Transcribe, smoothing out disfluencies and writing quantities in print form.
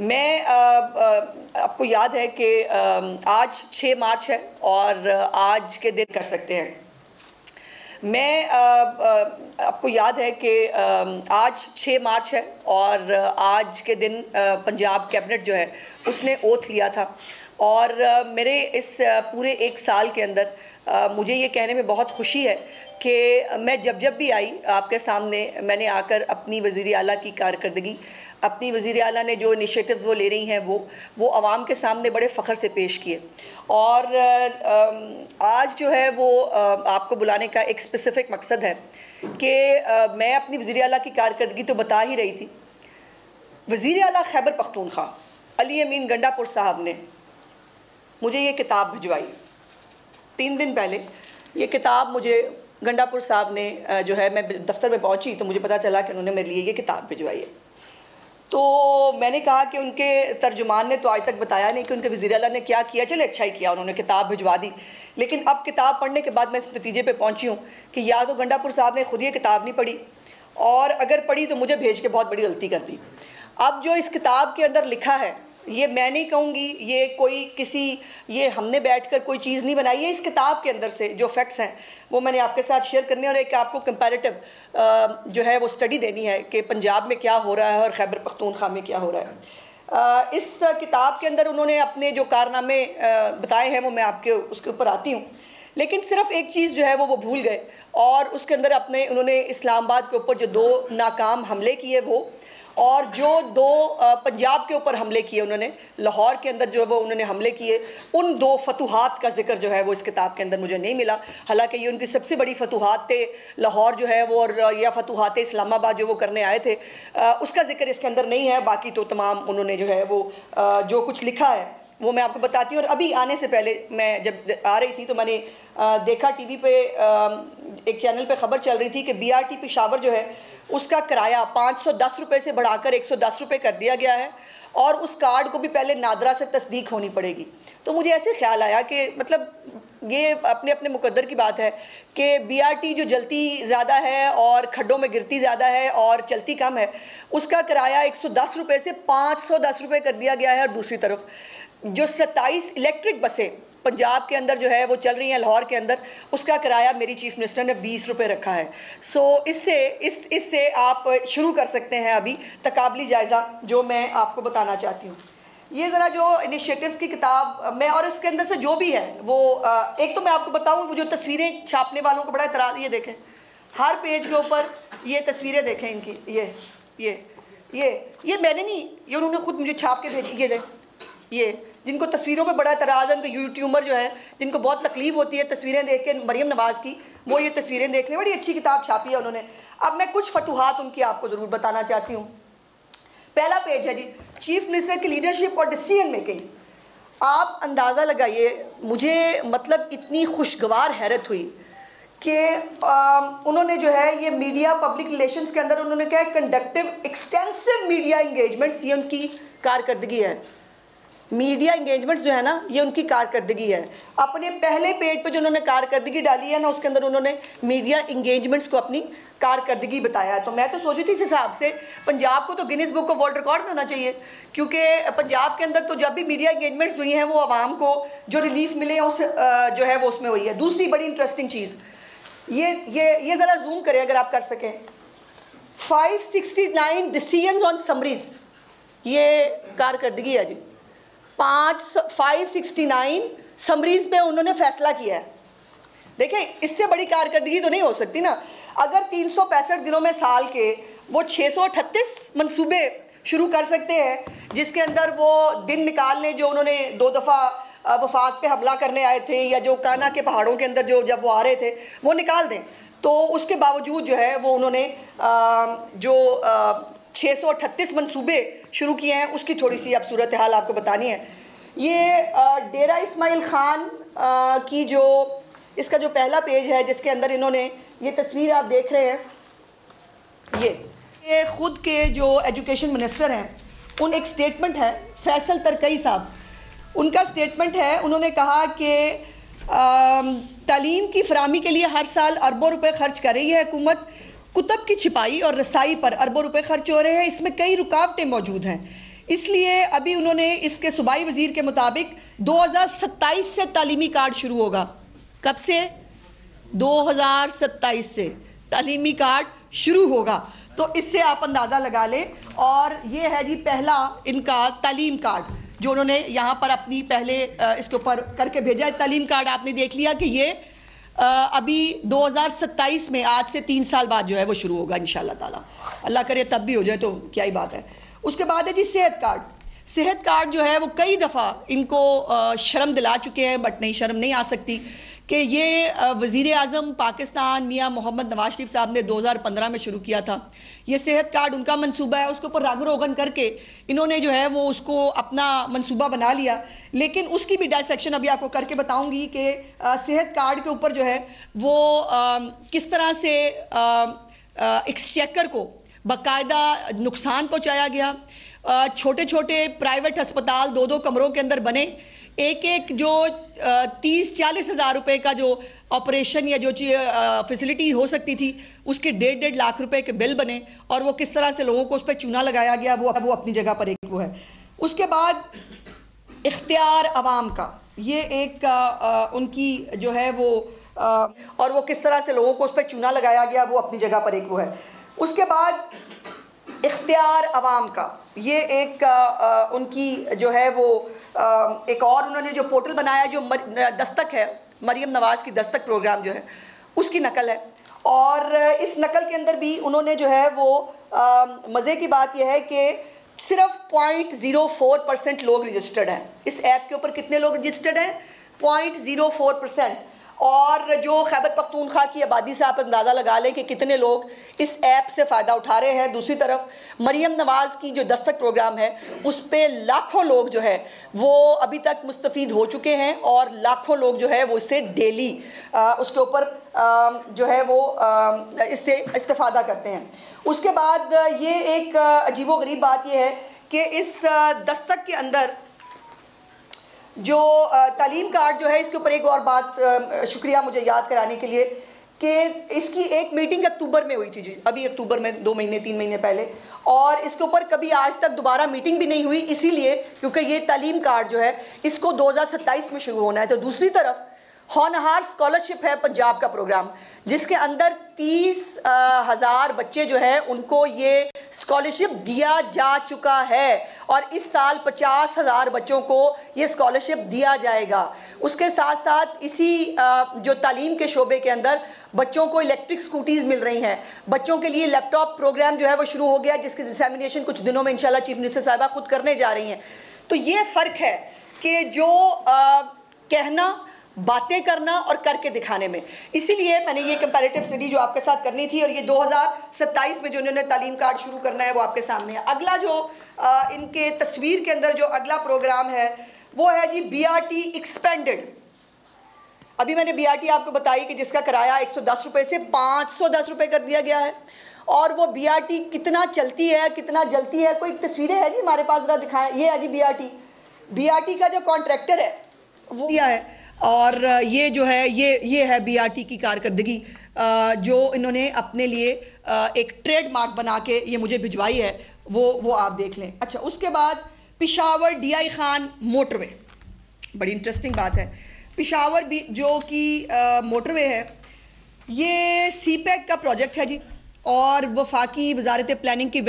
मैं आपको याद है कि आज 6 मार्च है और आज के दिन कर सकते हैं। मैं आपको याद है कि आज 6 मार्च है और आज के दिन पंजाब कैबिनेट जो है उसने ओथ लिया था और मेरे इस पूरे 1 साल के अंदर मुझे ये कहने में बहुत खुशी है कि मैं जब भी आई आपके सामने मैंने आकर अपनी वज़ीर आला की कारकर्दगी, अपनी वज़ीर आला ने जो इनिशिएटिव्स वो ले रही हैं वो आवाम के सामने बड़े फ़ख्र से पेश किए। और आज जो है वो आपको बुलाने का एक स्पेसिफ़िक मकसद है कि मैं अपनी वज़ीर आला की कारकर्दगी तो बता ही रही थी। वज़ीर आला खैबर पख्तूनख्वा अली अमीन गंडापुर साहब ने मुझे ये किताब भिजवाई 3 दिन पहले। ये किताब मुझे गंडापुर साहब ने जो है, मैं दफ्तर में पहुंची तो मुझे पता चला कि उन्होंने मेरे लिए ये किताब भिजवाई है। तो मैंने कहा कि उनके तर्जुमान ने तो आज तक बताया नहीं कि उनके वज़ीर आला ने क्या किया। चले अच्छा ही किया, उन्होंने किताब भिजवा दी। लेकिन अब किताब पढ़ने के बाद मैं इस नतीजे पे पहुंची हूँ कि या तो गंडापुर साहब ने खुद ये किताब नहीं पढ़ी और अगर पढ़ी तो मुझे भेज के बहुत बड़ी गलती कर दी। अब जो इस किताब के अंदर लिखा है ये मैं नहीं कहूँगी, ये हमने बैठकर कोई चीज़ नहीं बनाई है। इस किताब के अंदर से जो फैक्ट्स हैं वो मैंने आपके साथ शेयर करने और एक आपको कंपैरेटिव जो है वो स्टडी देनी है कि पंजाब में क्या हो रहा है और खैबर पख्तूनख्वा में क्या हो रहा है। इस किताब के अंदर उन्होंने अपने जो कारनामे बताए हैं वो मैं आपके उसके ऊपर आती हूँ। लेकिन सिर्फ एक चीज़ जो है वो भूल गए और उसके अंदर उन्होंने इस्लामाबाद के ऊपर जो 2 नाकाम हमले किए वो, और जो 2 पंजाब के ऊपर हमले किए उन्होंने, लाहौर के अंदर जो वो उन्होंने हमले किए, उन 2 फतूहात का जिक्र जो है वो इस किताब के अंदर मुझे नहीं मिला। हालांकि ये उनकी सबसे बड़ी फतूहात थे, लाहौर जो है वो, और या फतूहात इस्लामाबाद जो वो करने आए थे, उसका जिक्र इसके अंदर नहीं है। बाकी तो तमाम उन्होंने जो है वो जो कुछ लिखा है वो मैं आपको बताती हूँ। और अभी आने से पहले मैं जब आ रही थी तो मैंने देखा टीवी पे एक चैनल पे ख़बर चल रही थी कि BRT पेशावर जो है उसका किराया 510 रुपये से बढ़ाकर 110 रुपये कर दिया गया है और उस कार्ड को भी पहले नादरा से तस्दीक होनी पड़ेगी। तो मुझे ऐसे ख्याल आया कि मतलब ये अपने अपने मुकद्दर की बात है कि BRT जो जलती ज़्यादा है और खड्डों में गिरती ज़्यादा है और चलती कम है, उसका किराया 110 रुपये से 510 रुपये कर दिया गया है। और दूसरी तरफ जो 27 इलेक्ट्रिक बसें पंजाब के अंदर जो है वो चल रही हैं, लाहौर के अंदर, उसका किराया मेरी चीफ मिनिस्टर ने 20 रुपये रखा है। सो इससे आप शुरू कर सकते हैं अभी तकाबली जायज़ा जो मैं आपको बताना चाहती हूँ। ये ज़रा जो इनिशिएटिव्स की किताब मैं, और इसके अंदर से जो भी है वो एक तो मैं आपको बताऊँ, वो जो तस्वीरें छापने वालों को बड़ा एतराज़, ये देखें हर पेज के ऊपर ये तस्वीरें देखें इनकी, ये मैंने नहीं, ये उन्होंने खुद मुझे छाप के भेजी। ये जिनको तस्वीरों पे बड़ा एतराज़ है, उनको यूट्यूबर जो है जिनको बहुत तकलीफ होती है तस्वीरें देख के, मरियम नवाज़ की, वो ये तस्वीरें देख लें। बड़ी अच्छी किताब छापी है उन्होंने। अब मैं कुछ फतूहात उनकी आपको ज़रूर बताना चाहती हूँ। पहला पेज है जी, चीफ मिनिस्टर की लीडरशिप और डिसीजन मेकिंग। आप अंदाज़ा लगाइए, मुझे मतलब इतनी खुशगवार हैरत हुई कि उन्होंने जो है ये मीडिया पब्लिक रिलेशंस के अंदर उन्होंने कहा कंडक्टिव एक्सटेंसिव मीडिया इंगेजमेंट्स, ये उनकी कारकर्दगी है। मीडिया इंगेजमेंट्स जो है ना, ये उनकी कारकर्दगी है। अपने पहले पेज पे जो उन्होंने कारकर्दगी डाली है ना, उसके अंदर उन्होंने मीडिया इंगेजमेंट्स को अपनी कारकर्दगी बताया है। तो मैं तो सोची थी इस हिसाब से पंजाब को तो Guinness book of world record में होना चाहिए, क्योंकि पंजाब के अंदर तो जब भी मीडिया इंगेजमेंट्स हुई हैं वो आवाम को जो रिलीफ मिले उस जो है वो उसमें हुई है। दूसरी बड़ी इंटरेस्टिंग चीज़, ये ज़रा जूम करें अगर आप कर सकें, 569 डिसीजंस ऑन समरीज, ये कारकर्दगी है जी। 569 समरीज पे उन्होंने फैसला किया है। देखें, इससे बड़ी कारकर्दगी तो नहीं हो सकती ना। अगर 365 दिनों में साल के वो 638 मंसूबे शुरू कर सकते हैं, जिसके अंदर वो दिन निकाल लें जो उन्होंने 2 दफ़ा वफाक पे हमला करने आए थे, या जो काना के पहाड़ों के अंदर जो जब वो आ रहे थे वो निकाल दें, तो उसके बावजूद जो है वो उन्होंने जो 638 मंसूबे शुरू किए हैं उसकी थोड़ी सी अब सूरत हाल आपको बतानी है। ये डेरा इस्माइल खान की जो इसका जो पहला पेज है जिसके अंदर इन्होंने ये तस्वीर आप देख रहे हैं, ये ख़ुद के जो एजुकेशन मिनिस्टर हैं उन एक स्टेटमेंट है, फैसल तरकई साहब, उनका स्टेटमेंट है। उन्होंने कहा कि तालीम की फराहमी के लिए हर साल अरबों रुपए खर्च कर रही है हुकूमत, कुतब की छिपाई और रसाई पर अरबों रुपए खर्च हो रहे हैं, इसमें कई रुकावटें मौजूद हैं। इसलिए अभी उन्होंने इसके सूबाई वजीर के मुताबिक 2027 से तालीमी कार्ड शुरू होगा। कब से? 2027 से तालीमी कार्ड शुरू होगा। तो इससे आप अंदाज़ा लगा लें। और ये है जी पहला इनका तालीम कार्ड जो उन्होंने यहाँ पर अपनी पहले इसके ऊपर करके भेजा है। तालीम कार्ड आपने देख लिया कि ये अभी 2027 में आज से 3 साल बाद जो है वो शुरू होगा इंशाअल्लाह ताला। अल्लाह करे तब भी हो जाए तो क्या ही बात है। उसके बाद है जी सेहत कार्ड। सेहत कार्ड जो है वो कई दफ़ा इनको शर्म दिला चुके हैं, बट नहीं, शर्म नहीं आ सकती कि ये वज़ीर आज़म पाकिस्तान मियाँ मोहम्मद नवाज शरीफ साहब ने 2015 में शुरू किया था। ये सेहत कार्ड उनका मंसूबा है, उसके ऊपर राग रोगन करके इन्होंने जो है वो उसको अपना मंसूबा बना लिया। लेकिन उसकी भी डायसेक्शन अभी आपको करके बताऊंगी कि सेहत कार्ड के ऊपर जो है वो किस तरह से एक्सचेकर को बाकायदा नुकसान पहुँचाया गया। छोटे छोटे प्राइवेट अस्पताल 2-2 कमरों के अंदर बने, एक जो 30-40 हज़ार रुपए का जो ऑपरेशन या जो फैसिलिटी हो सकती थी उसके 1.5 लाख रुपए के बिल बने, और वो किस तरह से लोगों को उस पर चूना लगाया गया वो अपनी जगह पर एक वो है। उसके बाद इख्तियार अवाम का ये एक उनकी जो है वो और वो किस तरह से लोगों को उस पर चूना लगाया गया वो अपनी जगह पर एक वो है। उसके बाद इख्तियार अवाम का ये एक उनकी जो है वो एक और उन्होंने जो पोर्टल बनाया जो दस्तक है, मरियम नवाज़ की दस्तक प्रोग्राम जो है उसकी नकल है। और इस नकल के अंदर भी उन्होंने जो है वो मज़े की बात यह है कि सिर्फ 0.04% लोग रजिस्टर्ड हैं इस ऐप के ऊपर। कितने लोग रजिस्टर्ड हैं? 0.04%। और जो खैबर पख्तूनख्वा की आबादी से आप अंदाज़ा लगा लें कि कितने लोग इस ऐप से फ़ायदा उठा रहे हैं। दूसरी तरफ मरियम नवाज़ की जो दस्तक प्रोग्राम है उस पर लाखों लोग जो है वो अभी तक मुस्तफ़ीद हो चुके हैं, और लाखों लोग जो है वो इससे डेली उसके ऊपर जो है वो इससे इस्तेफ़ादा करते हैं। उसके बाद ये एक अजीबोगरीब बात यह है कि इस दस्तक के अंदर जो तालीम कार्ड जो है इसके ऊपर एक और बात, शुक्रिया मुझे याद कराने के लिए, कि इसकी एक मीटिंग अक्टूबर में हुई थी जी, अभी अक्टूबर में 2 महीने 3 महीने पहले, और इसके ऊपर कभी आज तक दोबारा मीटिंग भी नहीं हुई, इसीलिए क्योंकि ये तालीम कार्ड जो है इसको 2027 में शुरू होना है। तो दूसरी तरफ होनहार स्कॉलरशिप है पंजाब का प्रोग्राम, जिसके अंदर 30,000 बच्चे जो है उनको ये स्कॉलरशिप दिया जा चुका है, और इस साल 50,000 बच्चों को ये स्कॉलरशिप दिया जाएगा। उसके साथ साथ इसी जो तालीम के शोबे के अंदर बच्चों को इलेक्ट्रिक स्कूटीज़ मिल रही हैं, बच्चों के लिए लैपटॉप प्रोग्राम जो है वो शुरू हो गया, जिसकी डिसेमिनेशन कुछ दिनों में इंशाल्लाह चीफ मिनिस्टर साहिबा खुद करने जा रही हैं। तो ये फ़र्क है कि जो कहना, बातें करना और करके दिखाने में। इसीलिए मैंने ये कंपैरेटिव स्टडी जो आपके साथ करनी थी, और ये 2027 में जो इन्होंने तालीम कार्ड शुरू करना है वो आपके सामने है। अगला जो इनके तस्वीर के अंदर जो अगला प्रोग्राम है वो है जी BRT एक्सपेंडेड। अभी मैंने BRT आपको बताई कि जिसका किराया 110 रुपये से 510 रुपये कर दिया गया है, और वो BRT कितना चलती है, कितना जलती है, कोई तस्वीरें है जी हमारे पास, ज़रा दिखाएं। ये है जी BRT का जो कॉन्ट्रैक्टर है वो दिया है, और ये जो है ये है BRT की कारकर्दगी जो इन्होंने अपने लिए एक ट्रेडमार्क बना के ये मुझे भिजवाई है, वो आप देख लें। अच्छा, उसके बाद पेशावर DI खान मोटरवे, बड़ी इंटरेस्टिंग बात है। पेशावर भी जो कि मोटरवे है, ये CPEC का प्रोजेक्ट है जी, और वफाकी वजारत प्लानिंग की